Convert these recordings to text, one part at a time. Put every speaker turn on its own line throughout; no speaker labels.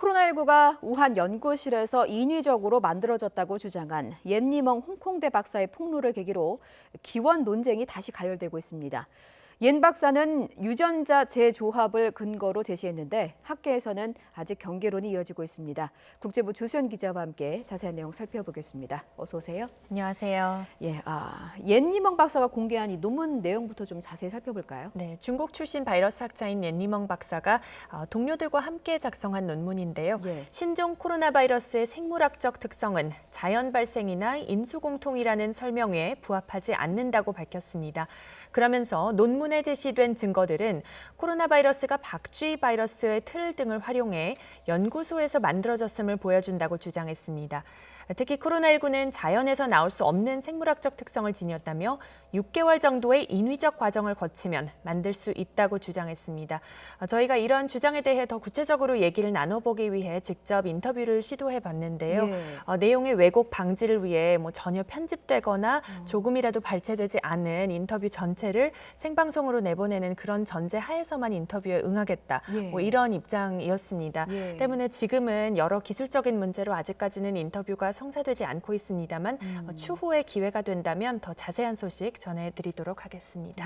코로나19가 우한 연구실에서 인위적으로 만들어졌다고 주장한 옌니멍 홍콩대 박사의 폭로를 계기로 기원 논쟁이 다시 가열되고 있습니다. 옌 박사는 유전자 재조합을 근거로 제시했는데 학계에서는 아직 경계론이 이어지고 있습니다. 국제부 조수연 기자와 함께 자세한 내용 살펴보겠습니다. 어서 오세요.
안녕하세요.
옌니멍 박사가 공개한 이 논문 내용부터 좀 자세히 살펴볼까요?
네, 중국 출신 바이러스 학자인 옌니멍 박사가 동료들과 함께 작성한 논문인데요. 신종 코로나 바이러스의 생물학적 특성은 자연 발생이나 인수공통이라는 설명에 부합하지 않는다고 밝혔습니다. 그러면서 논문에 제시된 증거들은 코로나 바이러스가 박쥐 바이러스의 틀 등을 활용해 연구소에서 만들어졌음을 보여준다고 주장했습니다. 특히 코로나19는 자연에서 나올 수 없는 생물학적 특성을 지녔다며 6개월 정도의 인위적 과정을 거치면 만들 수 있다고 주장했습니다. 저희가 이런 주장에 대해 더 구체적으로 얘기를 나눠보기 위해 직접 인터뷰를 시도해봤는데요. 내용의 왜곡 방지를 위해 전혀 편집되거나 조금이라도 발췌되지 않은 인터뷰 전체를 생방송으로 내보내는 그런 전제 하에서만 인터뷰에 응하겠다. 이런 입장이었습니다. 때문에 지금은 여러 기술적인 문제로 아직까지는 인터뷰가 성사되지 않고 있습니다만 추후에 기회가 된다면 더 자세한 소식 전해드리도록 하겠습니다.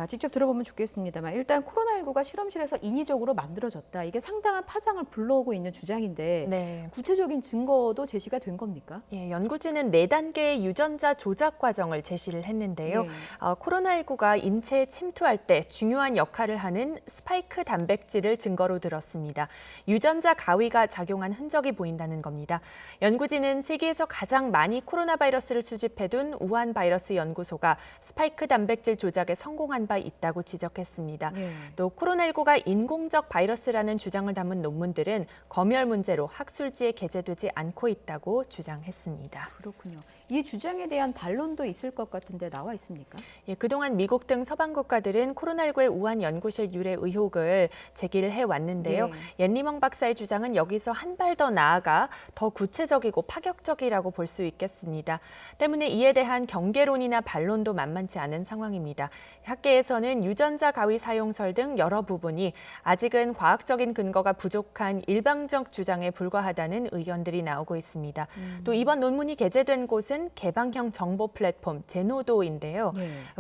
직접 들어보면 좋겠습니다만 일단 코로나19가 실험실에서 인위적으로 만들어졌다. 이게 상당한 파장을 불러오고 있는 주장인데 구체적인 증거도 제시가 된 겁니까?
연구진은 4단계의 유전자 조작 과정을 제시를 했는데요. 코로나19가 인체에 침투할 때 중요한 역할을 하는 스파이크 단백질을 증거로 들었습니다. 유전자 가위가 작용한 흔적이 보인다는 겁니다. 연구진은 세계에서 가장 많이 코로나 바이러스를 수집해둔 우한 바이러스 연구소가 스파이크 단백질 조작에 성공한 바 있다고 지적했습니다. 또 코로나19가 인공적 바이러스라는 주장을 담은 논문들은 검열 문제로 학술지에 게재되지 않고 있다고 주장했습니다.
그렇군요. 이 주장에 대한 반론도 있을 것 같은데 나와 있습니까?
그동안 미국 등 서방 국가들은 코로나19의 우한 연구실 유래 의혹을 제기를 해왔는데요. 옌니멍 박사의 주장은 여기서 한 발 더 나아가 더 구체적이고 파격적이라고 볼 수 있겠습니다. 때문에 이에 대한 경계론이나 반론도 만만치 않은 상황입니다. 학계에서는 유전자 가위 사용설 등 여러 부분이 아직은 과학적인 근거가 부족한 일방적 주장에 불과하다는 의견들이 나오고 있습니다. 또 이번 논문이 게재된 곳은 개방형 정보 플랫폼 제노도인데요.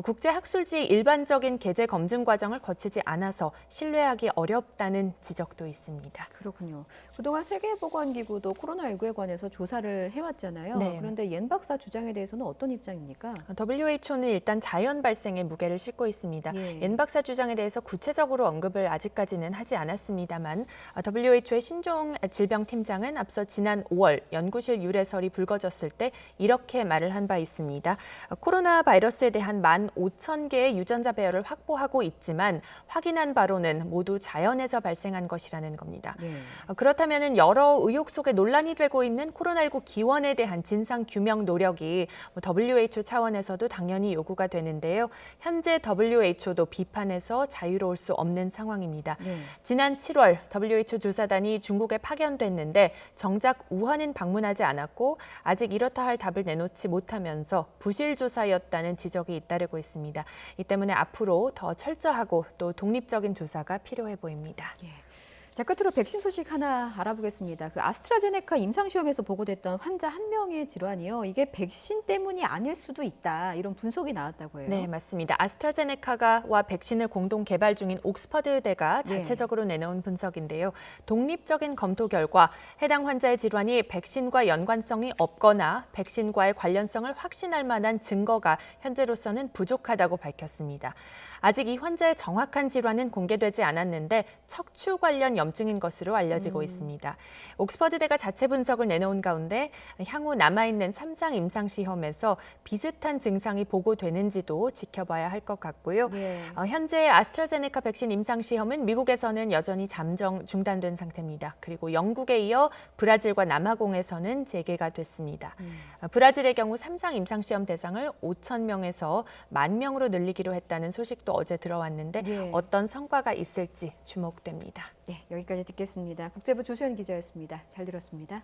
국제학술지 일반적인 게재 검증 과정을 거치지 않아서 신뢰하기 어렵다는 지적도 있습니다.
그렇군요. 그동안 세계보건기구도 코로나19에 관해서 조사를 해왔잖아요. 그런데 옌 박사 주장에 대해서는 어떤 입장입니까?
WHO는 일단 자연 발생에 무게를 싣고 있습니다. 옌 박사 주장에 대해서 구체적으로 언급을 아직까지는 하지 않았습니다만 WHO의 신종질병팀장은 앞서 지난 5월 연구실 유래설이 불거졌을 때 이렇게 말을 한 바 있습니다. 코로나 바이러스에 대한 15,000개의 유전자 배열을 확보하고 있지만 확인한 바로는 모두 자연에서 발생한 것이라는 겁니다. 그렇다면 여러 의혹 속에 논란이 되고 있는 코로나19 기원에 대한 진상 규명 노력이 WHO 차원에서도 당연히 요구가 되는데요. 현재 WHO도 비판에서 자유로울 수 없는 상황입니다. 지난 7월 WHO 조사단이 중국에 파견됐는데 정작 우한은 방문하지 않았고 아직 이렇다 할 답을 내놓지 못하면서 부실 조사였다는 지적이 잇따르고 있습니다. 이 때문에 앞으로 더 철저하고 또 독립적인 조사가 필요해 보입니다.
자, 끝으로 백신 소식 하나 알아보겠습니다. 아스트라제네카 임상시험에서 보고됐던 환자 한 명의 질환이요. 이게 백신 때문이 아닐 수도 있다. 이런 분석이 나왔다고 해요.
네, 맞습니다. 아스트라제네카와 백신을 공동 개발 중인 옥스퍼드 의대가 자체적으로 내놓은 분석인데요. 독립적인 검토 결과 해당 환자의 질환이 백신과 연관성이 없거나 백신과의 관련성을 확신할 만한 증거가 현재로서는 부족하다고 밝혔습니다. 아직 이 환자의 정확한 질환은 공개되지 않았는데 척추 관련 염증인 것으로 알려지고 있습니다. 옥스퍼드대가 자체 분석을 내놓은 가운데 향후 남아있는 3상 임상시험에서 비슷한 증상이 보고되는지도 지켜봐야 할 것 같고요. 현재 아스트라제네카 백신 임상시험은 미국에서는 여전히 잠정 중단된 상태입니다. 그리고 영국에 이어 브라질과 남아공에서는 재개가 됐습니다. 브라질의 경우 3상 임상시험 대상을 5,000명에서 10,000명으로 늘리기로 했다는 소식도 어제 들어왔는데 어떤 성과가 있을지 주목됩니다.
여기까지 듣겠습니다. 국제부 조수연 기자였습니다. 잘 들었습니다.